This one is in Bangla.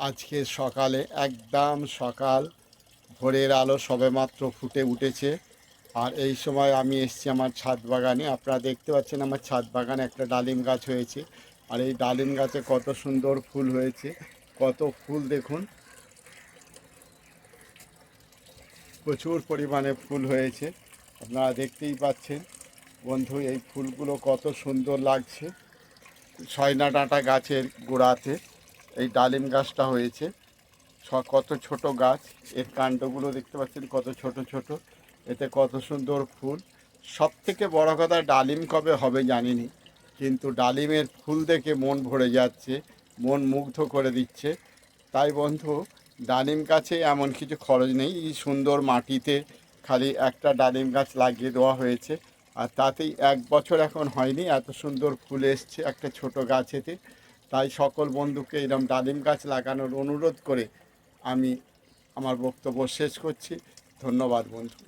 আজকে সকালে একদম সকাল ভোরের আলো সবেমাত্র ফুটে উঠেছে। আর এই সময় আমি এসেছি আমার ছাদ বাগানে। আপনারা দেখতে পাচ্ছেন আমার ছাদ বাগানে একটা ডালিম গাছ হয়েছে। আর এই ডালিম গাছে কত সুন্দর ফুল হয়েছে, কত ফুল দেখুন, প্রচুর পরিমাণে ফুল হয়েছে। আপনারা দেখতেই পাচ্ছেন বন্ধু, এই ফুলগুলো কত সুন্দর লাগছে। সয়না ডাঁটা গাছের গোড়াতে এই ডালিম গাছটা হয়েছে। কত ছোট গাছ, এর কাণ্ডগুলো দেখতে পাচ্ছেন কত ছোট ছোট, এতে কত সুন্দর ফুল। সব থেকে বড় কথা, ডালিম কবে হবে জানিনি, কিন্তু ডালিমের ফুল দেখে মন ভরে যাচ্ছে, মন মুগ্ধ করে দিচ্ছে। তাই বন্ধু, ডালিম গাছে এমন কিছু খরচ নেই, এই সুন্দর মাটিতে খালি একটা ডালিম গাছ লাগিয়ে দেওয়া হয়েছে। আর তাতেই 1 বছর এখন হয়নি, এত সুন্দর ফুল এসছে একটা ছোট গাছেতে। তাই সকল বন্ধুকে এরকম ডালিম গাছ লাগানোর অনুরোধ করে আমি আমার বক্তব্য শেষ করছি। ধন্যবাদ বন্ধু।